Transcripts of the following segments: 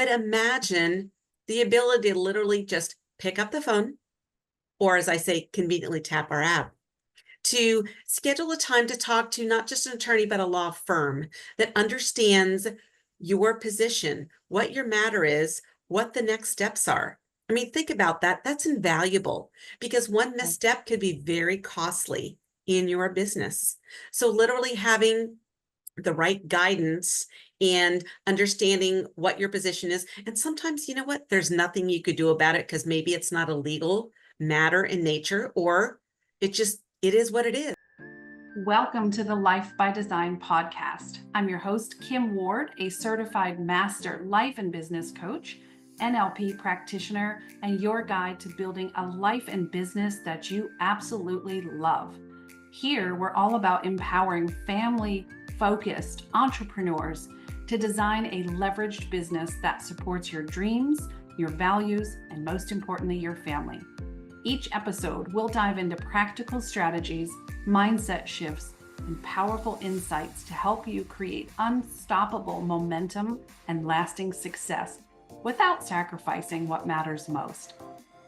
But imagine the ability to literally just pick up the phone, or as I say, conveniently tap our app, to schedule a time to talk to not just an attorney, but a law firm that understands your position, what your matter is, what the next steps are. I mean, think about that. That's invaluable because one misstep could be very costly in your business. So literally having the right guidance and understanding what your position is. And sometimes, you know what, there's nothing you could do about it because maybe it's not a legal matter in nature, or it is what it is. Welcome to the Life by Design podcast. I'm your host, Kim Ward, a certified master life and business coach, NLP practitioner, and your guide to building a life and business that you absolutely love. Here, we're all about empowering family-focused entrepreneurs to design a leveraged business that supports your dreams, your values, and most importantly, your family. Each episode, we'll dive into practical strategies, mindset shifts, and powerful insights to help you create unstoppable momentum and lasting success without sacrificing what matters most.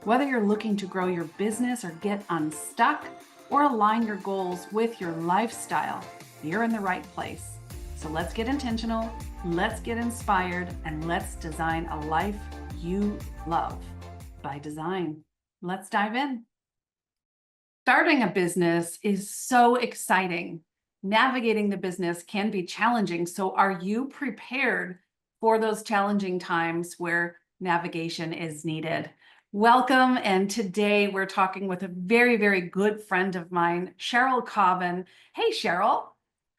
Whether you're looking to grow your business or get unstuck or align your goals with your lifestyle, you're in the right place. So let's get intentional, let's get inspired, and let's design a life you love by design. Let's dive in. Starting a business is so exciting. Navigating the business can be challenging. So are you prepared for those challenging times where navigation is needed? Welcome. And today we're talking with a very, very good friend of mine, Cheryl Cobbin. Hey, Cheryl.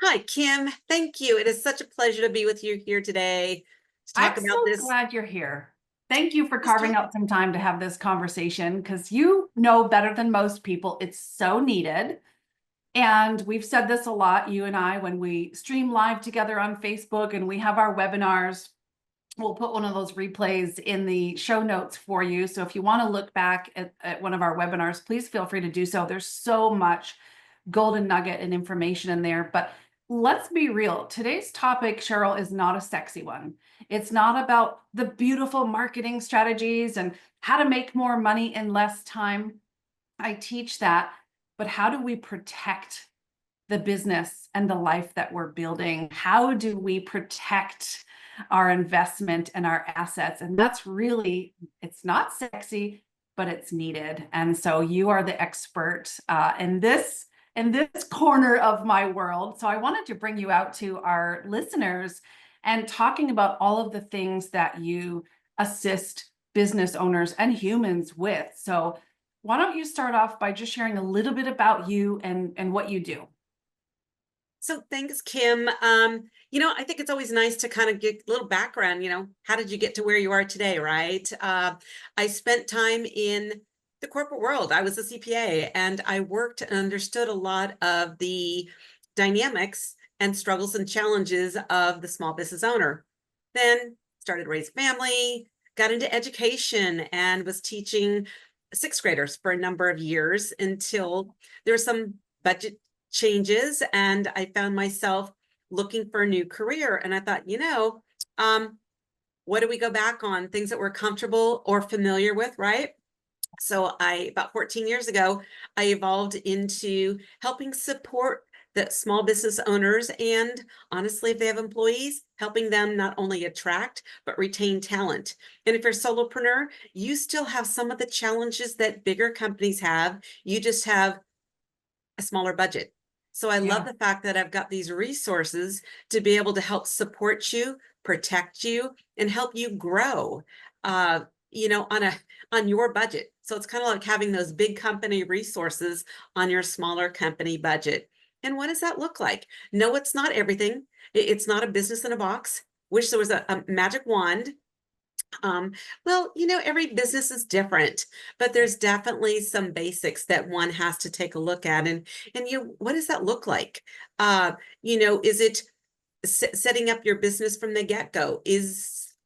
Hi, Kim. Thank you. It is such a pleasure to be with you here today to talk about this. I'm so glad you're here. Thank you for carving out some time to have this conversation because you know better than most people, it's so needed. And we've said this a lot, you and I, when we stream live together on Facebook and we have our webinars. We'll put one of those replays in the show notes for you. So if you want to look back at one of our webinars, please feel free to do so. There's so much golden nugget and information in there. But let's be real. Today's topic, Cheryl, is not a sexy one. It's not about the beautiful marketing strategies and how to make more money in less time. I teach that, but how do we protect the business and the life that we're building? How do we protect our investment and our assets? And that's really, it's not sexy, but it's needed. And so you are the expert in this corner of my world. So I wanted to bring you out to our listeners and talking about all of the things that you assist business owners and humans with. So why don't you start off by just sharing a little bit about you and what you do? So thanks, Kim. I think it's always nice to kind of get a little background, how did you get to where you are today, right? I spent time in the corporate world. I was a CPA and I worked and understood a lot of the dynamics and struggles and challenges of the small business owner. Then started to raise family, got into education and was teaching sixth graders for a number of years until there were some budget changes and I found myself looking for a new career. And I thought, what do we go back on? Things that we're comfortable or familiar with, right? So about 14 years ago, I evolved into helping support the small business owners and honestly, if they have employees, helping them not only attract, but retain talent. And if you're a solopreneur, you still have some of the challenges that bigger companies have. You just have a smaller budget. So I love the fact that I've got these resources to be able to help support you, protect you, and help you grow, on your budget. So it's kind of like having those big company resources on your smaller company budget. And what does that look like? No, it's not everything. It's not a business in a box. Wish there was a magic wand. Every business is different, but there's definitely some basics that one has to take a look at. And what does that look like? Is it setting up your business from the get-go?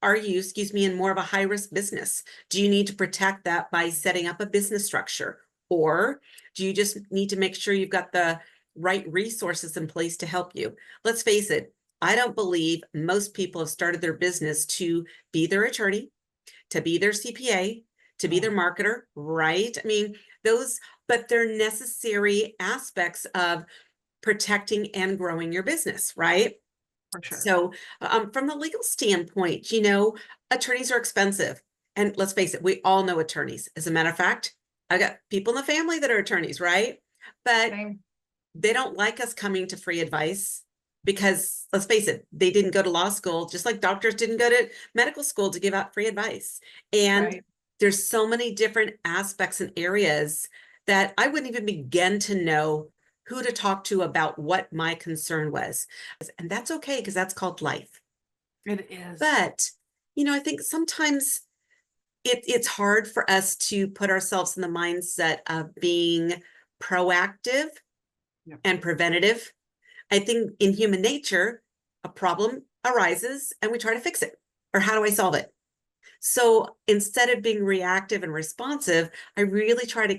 Are you, in more of a high-risk business? Do you need to protect that by setting up a business structure? Or do you just need to make sure you've got the right resources in place to help you? Let's face it, I don't believe most people have started their business to be their attorney, to be their CPA, to be their marketer, right? I mean, but they're necessary aspects of protecting and growing your business, right? For sure. So, from the legal standpoint, attorneys are expensive. And let's face it, we all know attorneys. As a matter of fact, I got people in the family that are attorneys, right? But Same. they don't like us coming to free advice because let's face it, they didn't go to law school, just like doctors didn't go to medical school to give out free advice. And Right. there's so many different aspects and areas that I wouldn't even begin to know who to talk to about what my concern was. And that's okay because that's called life. It is. But, I think sometimes it's hard for us to put ourselves in the mindset of being proactive Yep. and preventative. I think in human nature, a problem arises and we try to fix it. Or how do I solve it? So instead of being reactive and responsive, I really try to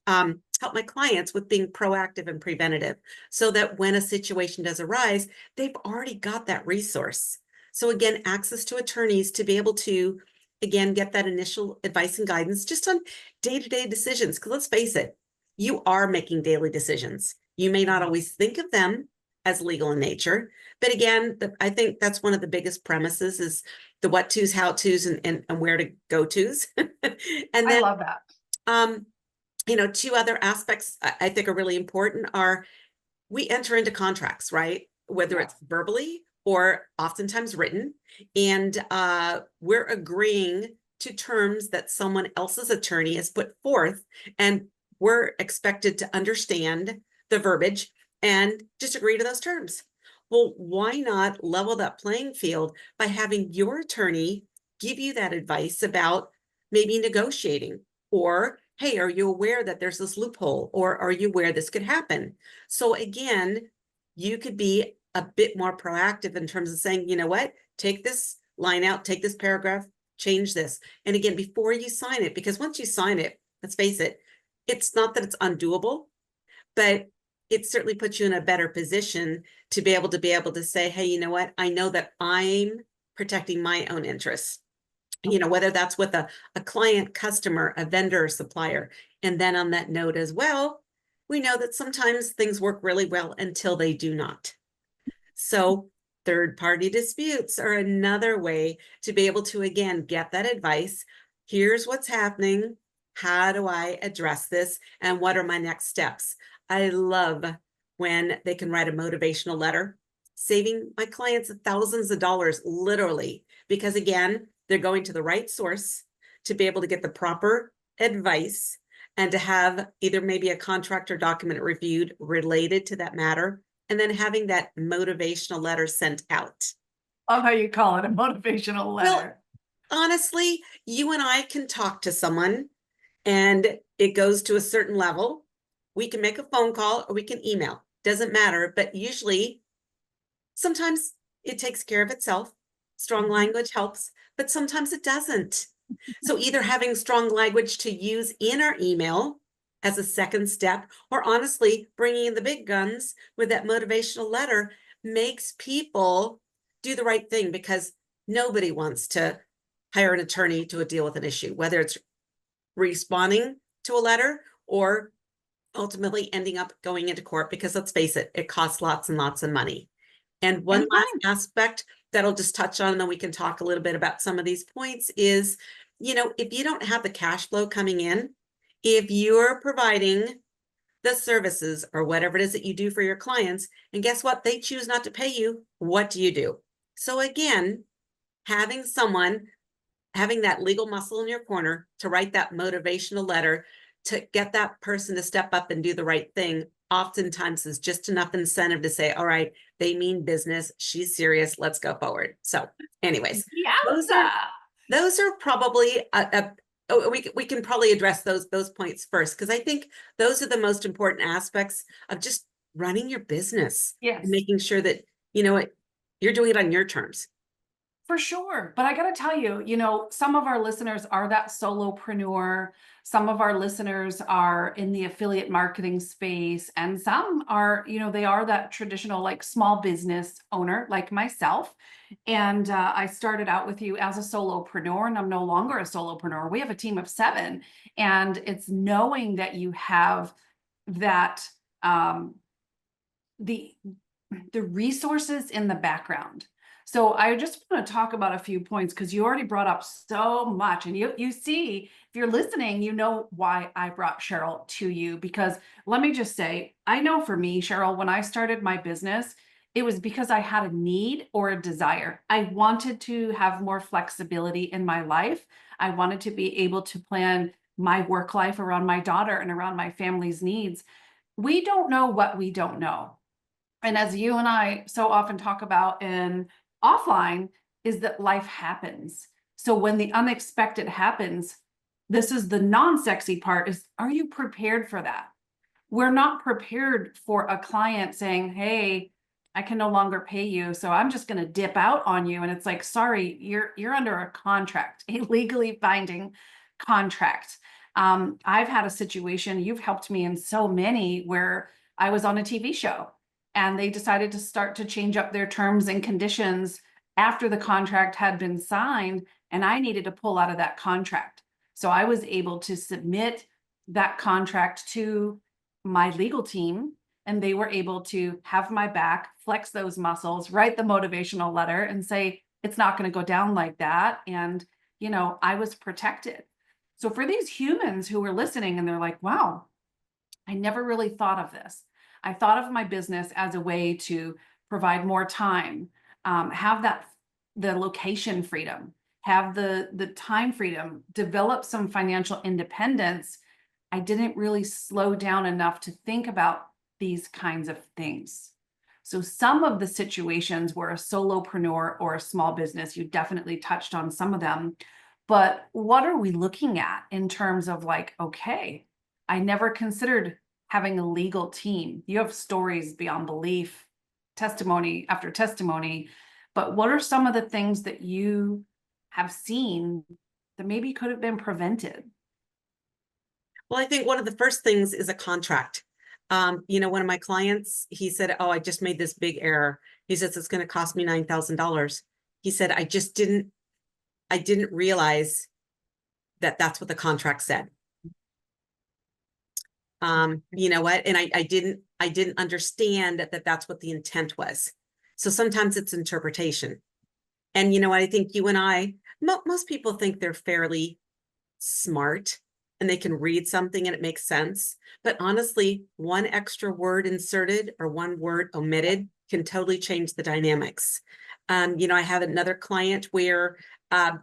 help my clients with being proactive and preventative so that when a situation does arise, they've already got that resource. So again, access to attorneys to be able to, again, get that initial advice and guidance just on day-to-day decisions. Because let's face it, you are making daily decisions. You may not always think of them as legal in nature, but again, I think that's one of the biggest premises is the what to's, how to's, and where to go to's. And I then, love that. two other aspects I think are really important are we enter into contracts, right? Whether it's verbally or oftentimes written, and we're agreeing to terms that someone else's attorney has put forth, and we're expected to understand the verbiage and just agree to those terms. Well, why not level that playing field by having your attorney give you that advice about maybe negotiating, or hey, are you aware that there's this loophole, or are you aware this could happen? So again, you could be a bit more proactive in terms of saying, you know what, take this line out, take this paragraph, change this. And again, before you sign it, because once you sign it, let's face it, it's not that it's undoable, but it certainly puts you in a better position to be able to say, hey, you know what, I know that I'm protecting my own interests. Whether that's with a client, customer, a vendor, supplier. And then on that note as well, we know that sometimes things work really well until they do not. So third-party disputes are another way to be able to, again, get that advice. Here's what's happening. How do I address this? And what are my next steps? I love when they can write a motivational letter, saving my clients thousands of dollars, literally, because again, they're going to the right source to be able to get the proper advice and to have either maybe a contract or document reviewed related to that matter, and then having that motivational letter sent out. Love how you call it a motivational letter. Well, honestly, you and I can talk to someone and it goes to a certain level. We can make a phone call or we can email. Doesn't matter, but usually sometimes it takes care of itself. Strong language helps, but sometimes it doesn't. So either having strong language to use in our email as a second step, or honestly, bringing in the big guns with that motivational letter makes people do the right thing, because nobody wants to hire an attorney to deal with an issue, whether it's responding to a letter or ultimately ending up going into court, because let's face it, it costs lots and lots of money. And one last aspect that I'll just touch on, and then we can talk a little bit about some of these points is, if you don't have the cash flow coming in, if you're providing the services or whatever it is that you do for your clients, and guess what? They choose not to pay you. What do you do? So again, having that legal muscle in your corner to write that motivational letter to get that person to step up and do the right thing oftentimes is just enough incentive to say, all right, they mean business. She's serious. Let's go forward. So anyways, those are probably we can probably address those points first, because I think those are the most important aspects of just running your business and making sure that, you're doing it on your terms. For sure. But I got to tell you, some of our listeners are that solopreneur. Some of our listeners are in the affiliate marketing space. And some are, they are that traditional, like small business owner, like myself. And I started out with you as a solopreneur, and I'm no longer a solopreneur. We have a team of 7. And it's knowing that you have that, the resources in the background. So I just want to talk about a few points because you already brought up so much. And you see, if you're listening, you know why I brought Cheryl to you. Because let me just say, I know for me, Cheryl, when I started my business, it was because I had a need or a desire. I wanted to have more flexibility in my life. I wanted to be able to plan my work life around my daughter and around my family's needs. We don't know what we don't know. And as you and I so often talk about in offline, is that life happens. So when the unexpected happens, this is the non-sexy part, is are you prepared for that? We're not prepared for a client saying, hey, I can no longer pay you, so I'm just going to dip out on you. And it's like, sorry, you're under a contract, a legally binding contract. I've had a situation, you've helped me in so many, where I was on a TV show and they decided to start to change up their terms and conditions after the contract had been signed, and I needed to pull out of that contract. So I was able to submit that contract to my legal team, and they were able to have my back, flex those muscles, write the motivational letter and say, it's not going to go down like that. And, I was protected. So for these humans who were listening and they're like, wow, I never really thought of this. I thought of my business as a way to provide more time, have the location freedom, have the time freedom, develop some financial independence. I didn't really slow down enough to think about these kinds of things. So some of the situations where a solopreneur or a small business, you definitely touched on some of them, but what are we looking at in terms of like, okay, I never considered having a legal team. You have stories beyond belief, testimony after testimony, but what are some of the things that you have seen that maybe could have been prevented? Well, I think one of the first things is a contract. One of my clients, he said, oh, I just made this big error. He says, it's going to cost me $9,000. He said, I didn't realize that that's what the contract said. You know what? And I didn't understand that that's what the intent was. So sometimes it's interpretation. And I think you and I, most people think they're fairly smart and they can read something and it makes sense. But honestly, one extra word inserted or one word omitted can totally change the dynamics. I had another client where, I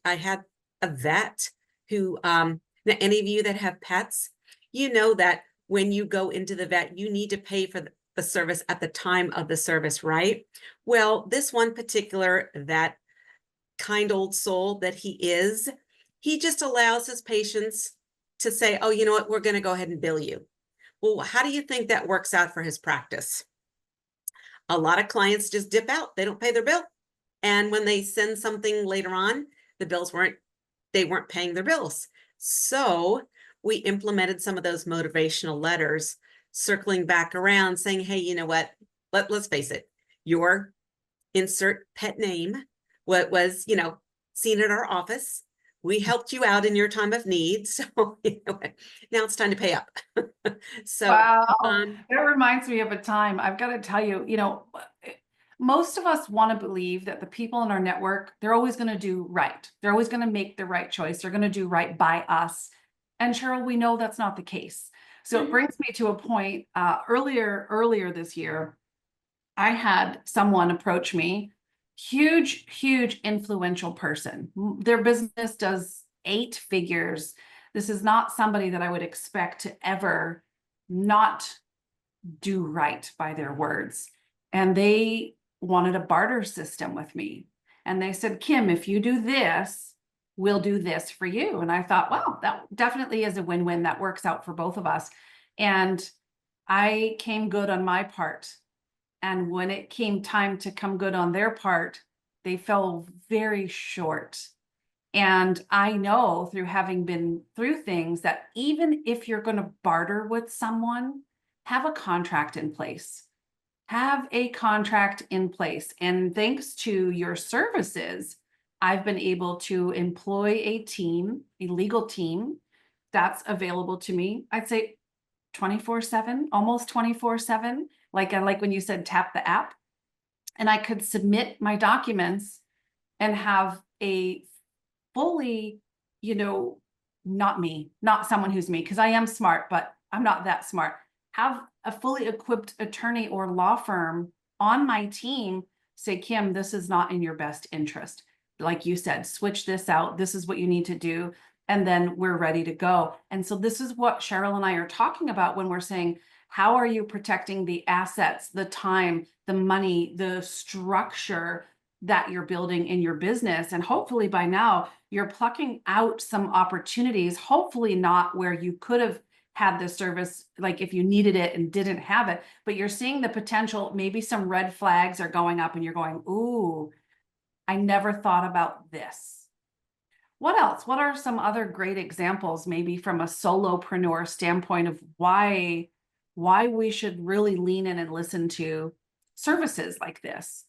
had a vet who, now any of you that have pets, you know that when you go into the vet, you need to pay for the service at the time of the service, right? Well, this one particular, that kind old soul that he is, he just allows his patients to say, oh, you know what, we're going to go ahead and bill you. Well, how do you think that works out for his practice? A lot of clients just dip out. They don't pay their bill. And when they send something later on, they weren't paying their bills. So we implemented some of those motivational letters, circling back around saying, hey, you know what, let's face it, your insert pet name, what was, seen at our office. We helped you out in your time of need. So now it's time to pay up. So Wow, that reminds me of a time. I've got to tell you, most of us want to believe that the people in our network, they're always going to do right. They're always going to make the right choice. They're going to do right by us. And Cheryl, we know that's not the case. So it brings me to a point, earlier this year, I had someone approach me, huge influential person. Their business does 8 figures. This is not somebody that I would expect to ever not do right by their words. And they wanted a barter system with me. And they said, Kim, if you do this, we'll do this for you. And I thought, wow, that definitely is a win-win. That works out for both of us. And I came good on my part. And when it came time to come good on their part, They fell very short. And I know through having been through things that even if you're going to barter with someone, have a contract in place. Have a contract in place. And thanks to your services, I've been able to employ a team, a legal team that's available to me. I'd say 24/7, almost 24/7. Like I like when you said tap the app, and I could submit my documents and have a fully, you know, not me, not someone who's me, because I am smart, but I'm not that smart. Have a fully equipped attorney or law firm on my team say, Kim, this is not in your best interest. Like you said, switch this out. This is what you need to do. And then we're ready to go. And so this is what Cheryl and I are talking about when we're saying, how are you protecting the assets, the time, the money, the structure that you're building in your business? And hopefully by now you're plucking out some opportunities, hopefully not where you could have had the service, like if you needed it and didn't have it, but you're seeing the potential. Maybe some red flags are going up and you're going, ooh, I never thought about this. What else? What are some other great examples, maybe from a solopreneur standpoint, of why we should really lean in and listen to services like this?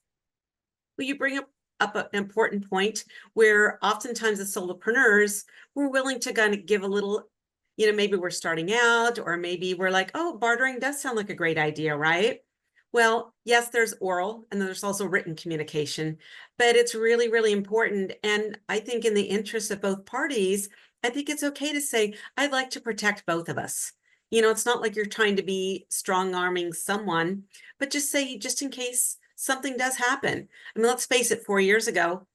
Well, you bring up an important point where oftentimes as solopreneurs, we're willing to kind of give a little, maybe we're starting out, or maybe we're like, oh, bartering does sound like a great idea, right? Well, yes, there's oral and there's also written communication, but it's really, really important. And I think in the interest of both parties, I think it's okay to say, I'd like to protect both of us. It's not like you're trying to be strong arming someone, but just say, just in case something does happen. I mean, let's face it, 4 years ago,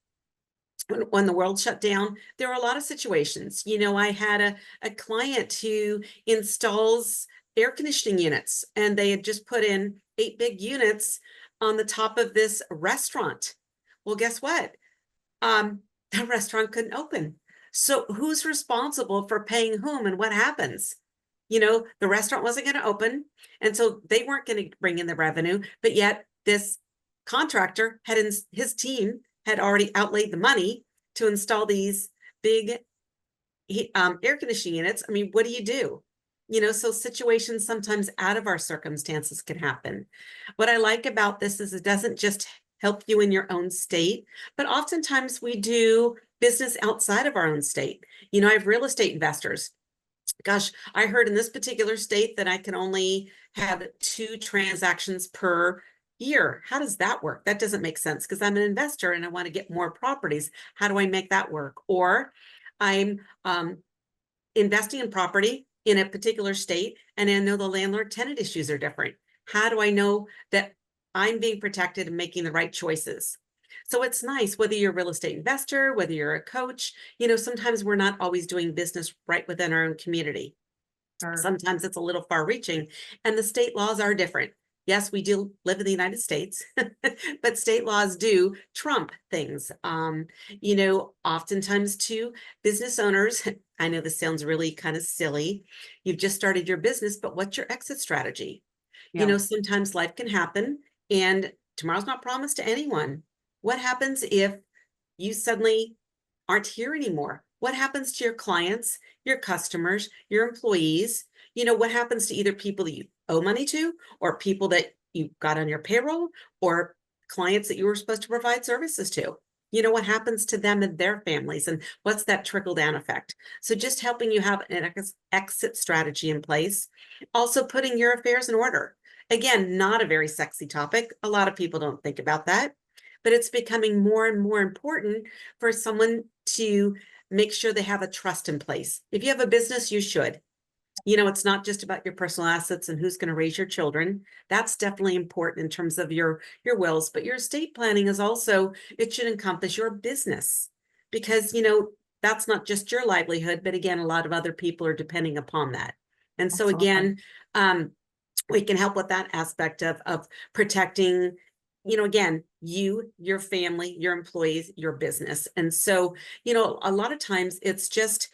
when the world shut down, there were a lot of situations. I had a client who installs air conditioning units, and they had just put in 8 big units on the top of this restaurant. Well, guess what? The restaurant couldn't open. So who's responsible for paying whom, and what happens? The restaurant wasn't going to open, and so they weren't going to bring in the revenue, but yet this contractor his team had already outlaid the money to install these big air conditioning units. I mean, what do you do? So situations sometimes out of our circumstances can happen. What I like about this is it doesn't just help you in your own state, but oftentimes we do business outside of our own state. I have real estate investors. Gosh, I heard in this particular state that I can only have 2 transactions per year. How does that work? That doesn't make sense, because I'm an investor and I want to get more properties. How do I make that work? Or I'm investing in property in a particular state, and I know the landlord tenant issues are different. How do I know that I'm being protected and making the right choices? So it's nice, whether you're a real estate investor, whether you're a coach, sometimes we're not always doing business right within our own community. Sure. Sometimes it's a little far reaching, and the state laws are different. Yes, we do live in the United States, but state laws do trump things. Oftentimes too, business owners, I know this sounds really kind of silly. You've just started your business, but what's your exit strategy? Yeah. Sometimes life can happen and tomorrow's not promised to anyone. What happens if you suddenly aren't here anymore? What happens to your clients, your customers, your employees? What happens to either people that you owe money to, or people that you got on your payroll, or clients that you were supposed to provide services to? What happens to them and their families, and what's that trickle down effect? So just helping you have an exit strategy in place. Also putting your affairs in order. Again, not a very sexy topic. A lot of people don't think about that, but it's becoming more and more important for someone to make sure they have a trust in place. If you have a business, you should. It's not just about your personal assets and who's going to raise your children. That's definitely important in terms of your wills, but your estate planning is also, it should encompass your business, because, that's not just your livelihood, but again, a lot of other people are depending upon that. And so Absolutely. again, we can help with that aspect of protecting, again, you, your family, your employees, your business. And so, a lot of times it's just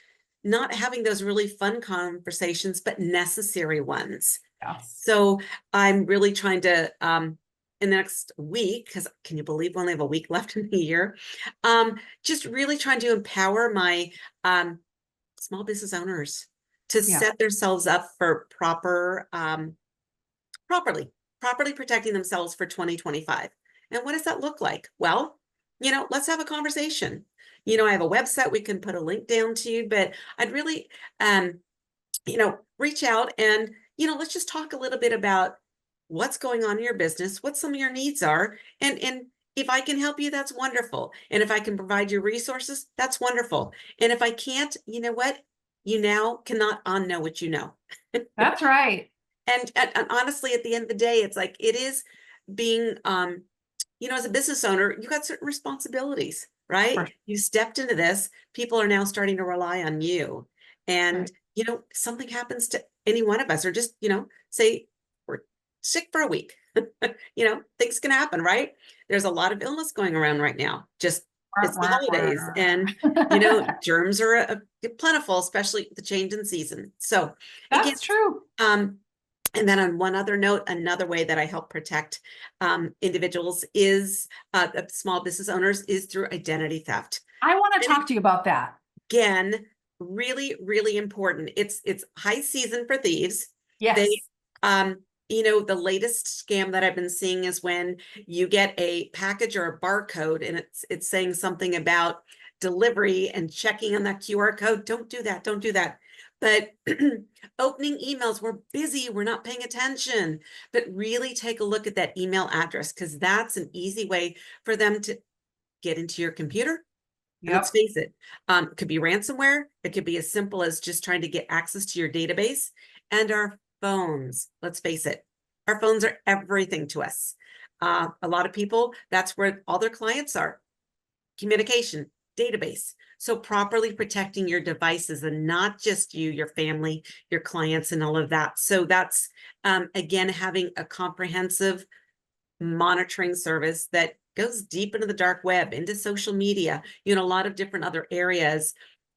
not having those really fun conversations, but necessary ones. Yes. So I'm really trying to in the next week, because can you believe we only have a week left in the year? Just really trying to empower my small business owners to Yeah. set themselves up for properly protecting themselves for 2025. And what does that look like? Well, let's have a conversation. I have a website we can put a link down to, but I'd really, reach out and, let's just talk a little bit about what's going on in your business, what some of your needs are, and if I can help you, that's wonderful. And if I can provide you resources, that's wonderful. And if I can't, you know what? You now cannot unknow what you know. That's right. And honestly, at the end of the day, it's like it is being, as a business owner, you got certain responsibilities, right? For You stepped into this. People are now starting to rely on you. sure. And, something happens to any one of us, or just, say we're sick for a week. Things can happen, right? There's a lot of illness going around right now. Just Wah, it's the wah, holidays, and wah. germs are plentiful, especially the change in season. So again, That's true. and then on one other note, another way that I help protect individuals is small business owners is through identity theft. I want to And talk to you about that. again, really, really important. It's high season for thieves. They, Yes. the latest scam that I've been seeing is when you get a package or a barcode and it's saying something about delivery and checking on that QR code. Don't do that. Don't do that. But opening emails, we're busy, we're not paying attention. But really take a look at that email address, because that's an easy way for them to get into your computer. And let's Yep. face it, it could be ransomware. It could be as simple as just trying to get access to your database. And our phones, let's face it, our phones are everything to us. A lot of people, that's where all their clients are. Communication, database. So properly protecting your devices, and not just you, your family, your clients, and all of that. So that's, again, having a comprehensive monitoring service that goes deep into the dark web, into social media, a lot of different other areas.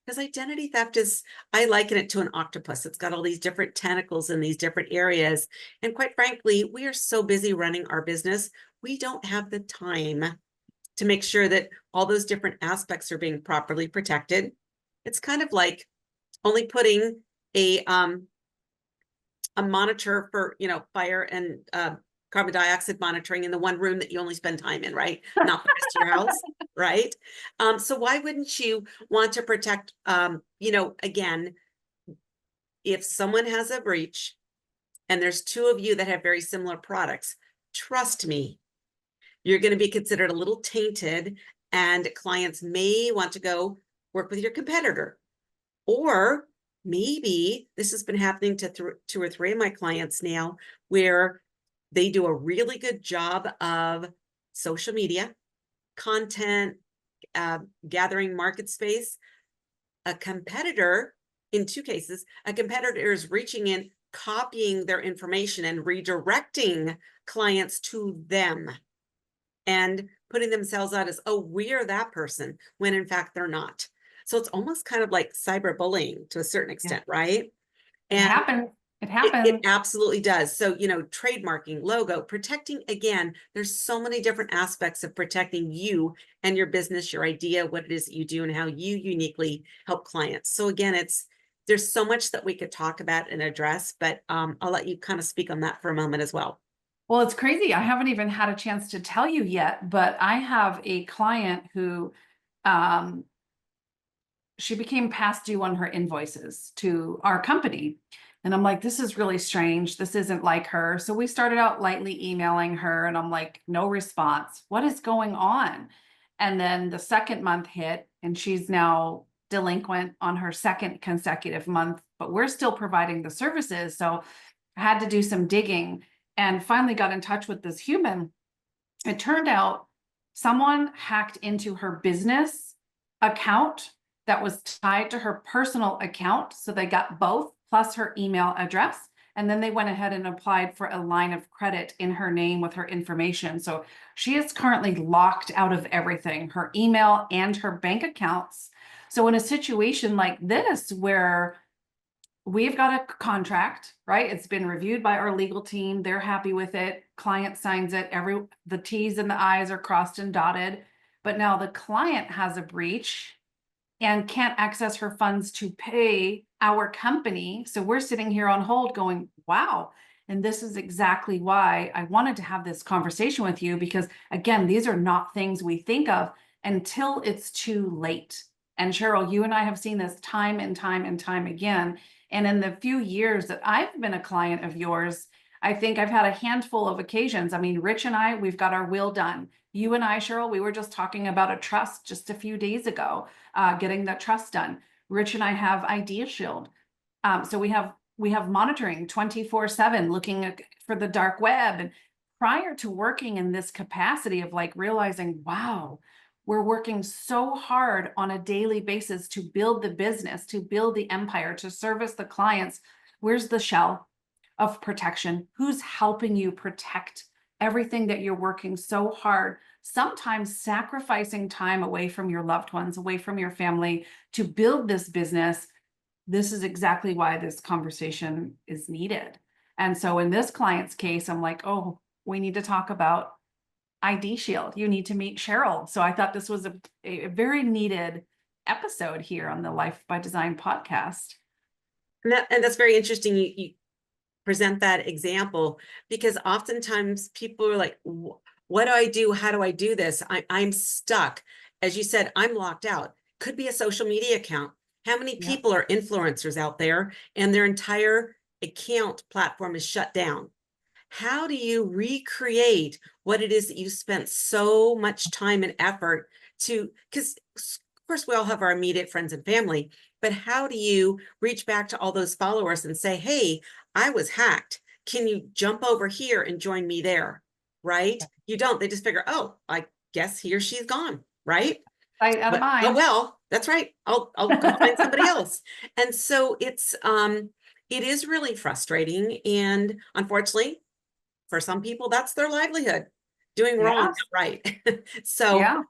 Because identity theft is, I liken it to an octopus. It's got all these different tentacles in these different areas. And quite frankly, we are so busy running our business, we don't have the time to make sure that all those different aspects are being properly protected. It's kind of like only putting a monitor for, fire and carbon dioxide monitoring in the one room that you only spend time in, right? Not the rest of your house, right? So why wouldn't you want to protect, again, if someone has a breach and there's two of you that have very similar products, trust me, you're going to be considered a little tainted, and clients may want to go work with your competitor. Or maybe this has been happening to two or three of my clients now, where they do a really good job of social media, content, gathering market space. A competitor, in two cases, a competitor is reaching in, copying their information and redirecting clients to them, and putting themselves out as, oh, we're that person, when in fact they're not. So it's almost kind of like cyberbullying to a certain Yeah. extent, right? It And happens. It it happens. absolutely does. So, trademarking, logo, protecting, again, there's so many different aspects of protecting you and your business, your idea, what it is that you do, and how you uniquely help clients. So again, there's so much that we could talk about and address, but I'll let you kind of speak on that for a moment as well. Well, it's crazy. I haven't even had a chance to tell you yet, but I have a client who um, she became past due on her invoices to our company. And I'm like, this is really strange. This isn't like her. So we started out lightly emailing her, and I'm like, no response. What is going on? And then the second month hit, and she's now delinquent on her second consecutive month, but we're still providing the services. So I had to do some digging and finally got in touch with this human. It turned out someone hacked into her business account that was tied to her personal account. So they got both plus her email address. And then they went ahead and applied for a line of credit in her name with her information. So she is currently locked out of everything, her email and her bank accounts. So in a situation like this, where we've got a contract, right? It's been reviewed by our legal team. They're happy with it. Client signs it. The T's and the I's are crossed and dotted. But now the client has a breach and can't access her funds to pay our company. So we're sitting here on hold going, wow. And this is exactly why I wanted to have this conversation with you, because again, these are not things we think of until it's too late. And Cheryl, you and I have seen this time and time and time again. And in the few years that I've been a client of yours, I think I've had a handful of occasions. I mean, Rich and I, we've got our will done. You and I, Cheryl, we were just talking about a trust just a few days ago, getting that trust done. Rich and I have Idea Shield. So we have monitoring 24/7, looking for the dark web. And prior to working in this capacity of like realizing, wow, we're working so hard on a daily basis to build the business, to build the empire, to service the clients. Where's the shell of protection? Who's helping you protect everything that you're working so hard, sometimes sacrificing time away from your loved ones, away from your family to build this business? This is exactly why this conversation is needed. And so in this client's case, I'm like, oh, we need to talk about ID Shield. You need to meet Cheryl. So I thought this was a very needed episode here on the Life by Design podcast. And that's very interesting. You present that example, because oftentimes people are like, what do I do? How do I do this? I'm stuck. As you said, I'm locked out. Could be a social media account. How many Yeah. people are influencers out there and their entire account platform is shut down? How do you recreate what it is that you spent so much time and effort to? Because of course we all have our immediate friends and family, but how do you reach back to all those followers and say, hey, I was hacked. Can you jump over here and join me there? Right? You don't. They just figure, oh, I guess he or she's gone. Right? Sight out of But, oh mind. well, that's right. I'll go find somebody else. And so it is really frustrating. And unfortunately, for some people, that's their livelihood, doing wrong, Yeah. not right. So, Yeah.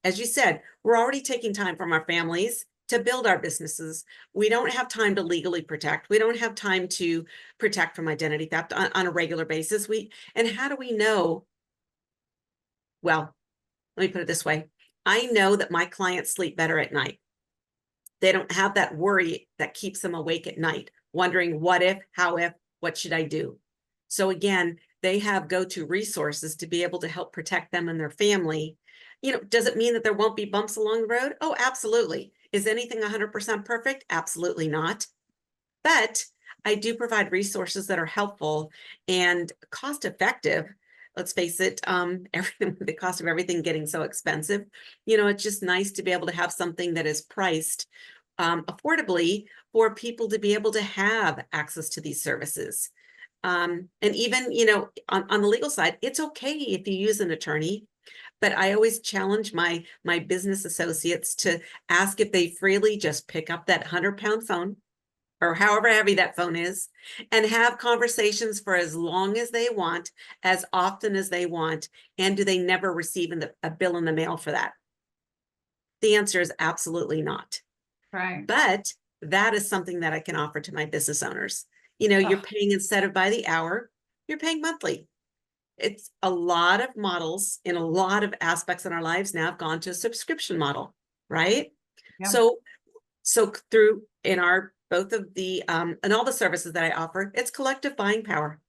as you said, we're already taking time from our families to build our businesses. We don't have time to legally protect. We don't have time to protect from identity theft on a regular basis. And how do we know? Well, let me put it this way. I know that my clients sleep better at night. They don't have that worry that keeps them awake at night, wondering what if, how if, what should I do? So again, they have go-to resources to be able to help protect them and their family. Does it mean that there won't be bumps along the road? Oh, absolutely. Is anything 100% perfect? Absolutely not. But I do provide resources that are helpful and cost effective. Let's face it, everything, the cost of everything getting so expensive, it's just nice to be able to have something that is priced affordably for people to be able to have access to these services. And even, on the legal side, it's okay if you use an attorney, but I always challenge my business associates to ask if they freely just pick up that 100-pound phone or however heavy that phone is, and have conversations for as long as they want, as often as they want. And do they never receive a bill in the mail for that? The answer is absolutely not. Right. But that is something that I can offer to my business owners. You're Oh, paying, instead of by the hour, you're paying monthly. It's a lot of models in a lot of aspects in our lives now have gone to a subscription model, right? yeah. So through in our both of the and all the services that I offer, it's collective buying power.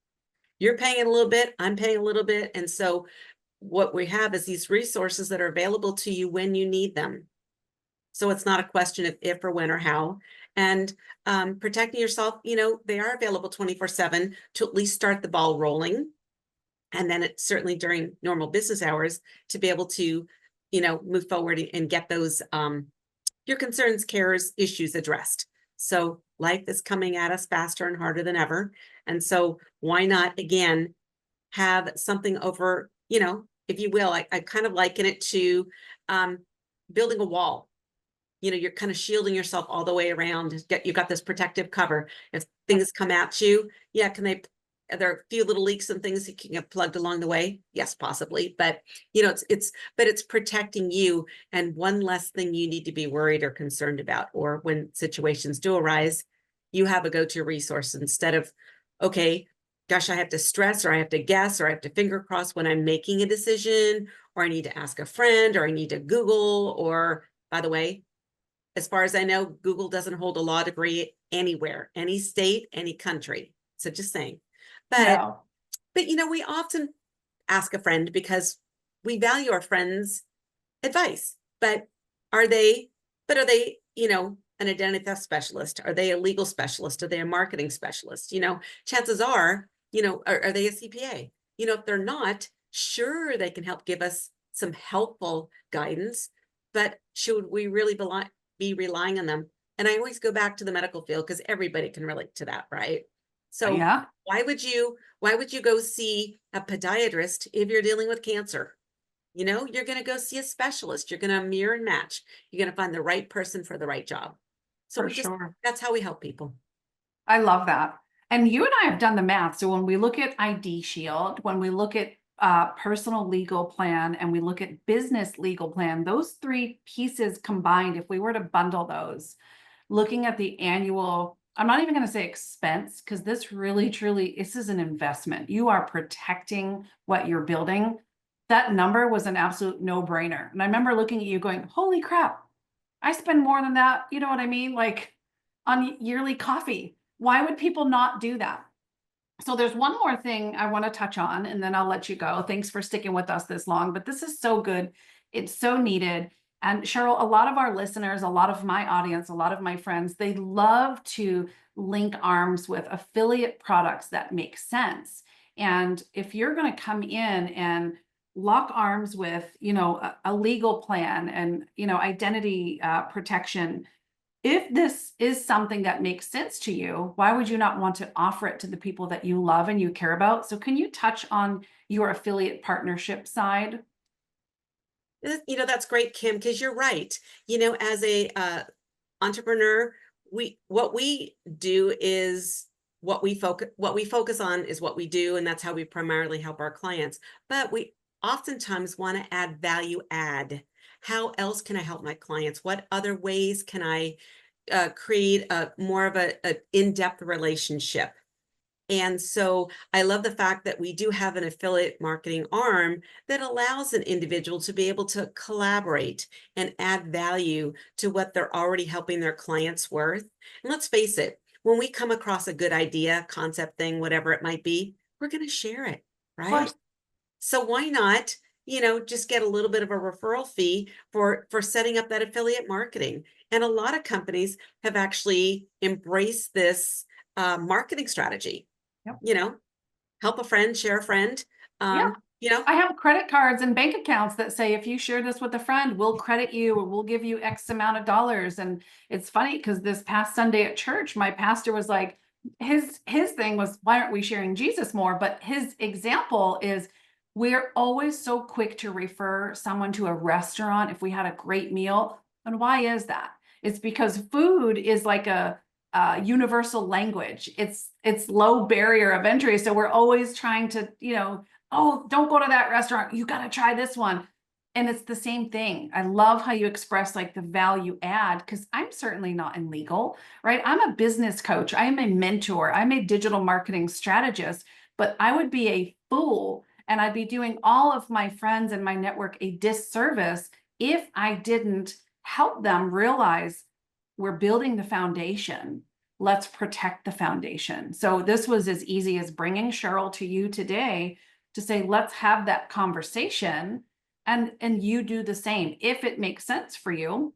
You're paying a little bit, I'm paying a little bit. And so what we have is these resources that are available to you when you need them. So it's not a question of if or when or how. And protecting yourself, they are available 24/7 to at least start the ball rolling. And then it's certainly during normal business hours to be able to, move forward and get those your concerns, cares, issues addressed. So life is coming at us faster and harder than ever. And so why not, again, have something over, if you will, I kind of liken it to um, building a wall. You're kind of shielding yourself all the way around. You've got this protective cover. If things come at you, yeah, are there a few little leaks and things that can get plugged along the way? Yes, possibly. But it's protecting you, and one less thing you need to be worried or concerned about. Or when situations do arise, you have a go-to resource instead of, okay, gosh, I have to stress, or I have to guess, or I have to finger cross when I'm making a decision, or I need to ask a friend, or I need to Google, or by the way, as far as I know, Google doesn't hold a law degree anywhere, any state, any country. So just saying. But No, we often ask a friend because we value our friends' advice. But are they, an identity theft specialist? Are they a legal specialist? Are they a marketing specialist? Chances are, are they a CPA? If they're not, sure, they can help give us some helpful guidance, but should we really be relying on them? And I always go back to the medical field because everybody can relate to that, right? So yeah, why would you go see a podiatrist if you're dealing with cancer? You're going to go see a specialist. You're going to mirror and match. You're going to find the right person for the right job. So for sure. that's how we help people. I love that. And you and I have done the math. So when we look at ID Shield, when we look at personal legal plan, and we look at business legal plan, those three pieces combined, if we were to bundle those, looking at the annual, I'm not even going to say expense, because this really, truly, this is an investment. You are protecting what you're building. That number was an absolute no-brainer. And I remember looking at you going, holy crap, I spend more than that. You know what I mean? Like on yearly coffee. Why would people not do that? So there's one more thing I want to touch on, and then I'll let you go. Thanks for sticking with us this long, but this is so good. It's so needed. And Cheryl, a lot of our listeners, a lot of my audience, a lot of my friends, they love to link arms with affiliate products that make sense. And if you're going to come in and lock arms with, a legal plan and, identity protection, if this is something that makes sense to you, why would you not want to offer it to the people that you love and you care about? So can you touch on your affiliate partnership side? That's great, Kim, because you're right. As a entrepreneur, what we do is what we focus on is what we do, and that's how we primarily help our clients. But we oftentimes want to add value add. How else can I help my clients? What other ways can I create a more of a in-depth relationship? And so I love the fact that we do have an affiliate marketing arm that allows an individual to be able to collaborate and add value to what they're already helping their clients with. And let's face it, when we come across a good idea, concept thing, whatever it might be, we're going to share it, Of right? course. So why not, just get a little bit of a referral fee for setting up that affiliate marketing. And a lot of companies have actually embraced this marketing strategy. Yep. Help a friend, share a friend. Yeah. Um, you know, I have credit cards and bank accounts that say, if you share this with a friend, we'll credit you or we'll give you X amount of dollars. And it's funny because this past Sunday at church, my pastor was like, his thing was, why aren't we sharing Jesus more? But his example is, we're always so quick to refer someone to a restaurant if we had a great meal. And why is that? It's because food is like a universal language. It's low barrier of entry. So we're always trying to, oh, don't go to that restaurant. You got to try this one. And it's the same thing. I love how you express like the value add, because I'm certainly not in legal, right? I'm a business coach. I am a mentor. I'm a digital marketing strategist, but I would be a fool and I'd be doing all of my friends and my network a disservice if I didn't help them realize we're building the foundation. Let's protect the foundation. So this was as easy as bringing Cheryl to you today to say, let's have that conversation, and you do the same. If it makes sense for you,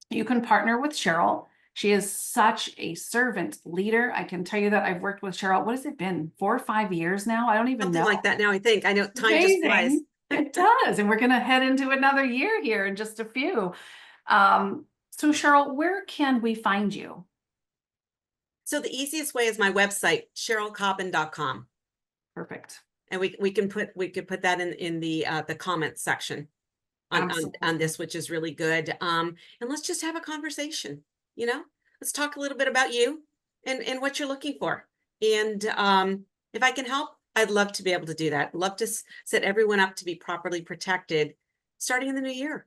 you can partner with Cheryl. She is such a servant leader. I can tell you that I've worked with Cheryl. What has it been? 4 or 5 years now? I don't even something know. like that now, I think. I know time just flies. Amazing. It does. And we're going to head into another year here in just a few. So Cheryl, where can we find you? So the easiest way is my website, CherylCobbin.com. Perfect. And we could put that in the comments section on this, which is really good. And let's just have a conversation. Let's talk a little bit about you and what you're looking for. And if I can help, I'd love to be able to do that. Love to set everyone up to be properly protected starting in the new year.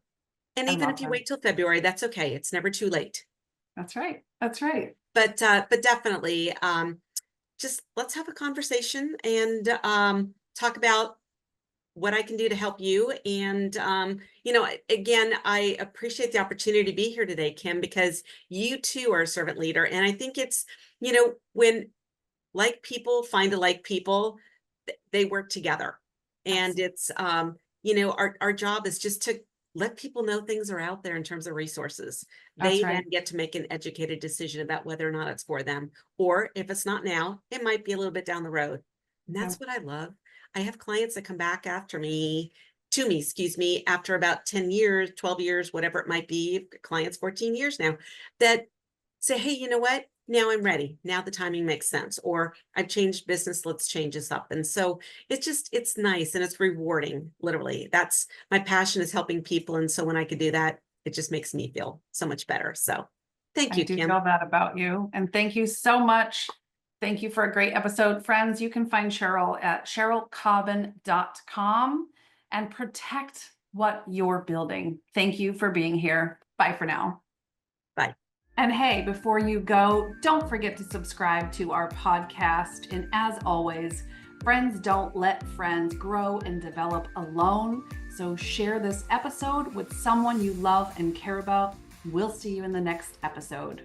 And I even love if you that. wait till February, that's okay. It's never too late. That's right. That's right. But definitely, just let's have a conversation and talk about what I can do to help you. And, again, I appreciate the opportunity to be here today, Kim, because you too are a servant leader. And I think it's, when like people find a like people, they work together. And Absolutely. it's, our job is just to let people know things are out there in terms of resources. That's They then right. get to make an educated decision about whether or not it's for them. Or if it's not now, it might be a little bit down the road. And Yeah. that's what I love. I have clients that come back to me, excuse me, after about 10 years, 12 years, whatever it might be, clients 14 years now, that say, hey, you know what? Now I'm ready. Now the timing makes sense. Or I've changed business. Let's change this up. And so it's nice and it's rewarding. Literally, that's my passion, is helping people. And so when I could do that, it just makes me feel so much better. So thank I you, do Kim. feel that about you. And thank you so much. Thank you for a great episode. Friends, you can find Cheryl at cherylcobbin.com and protect what you're building. Thank you for being here. Bye for now. Bye. And hey, before you go, don't forget to subscribe to our podcast. And as always, friends don't let friends grow and develop alone. So share this episode with someone you love and care about. We'll see you in the next episode.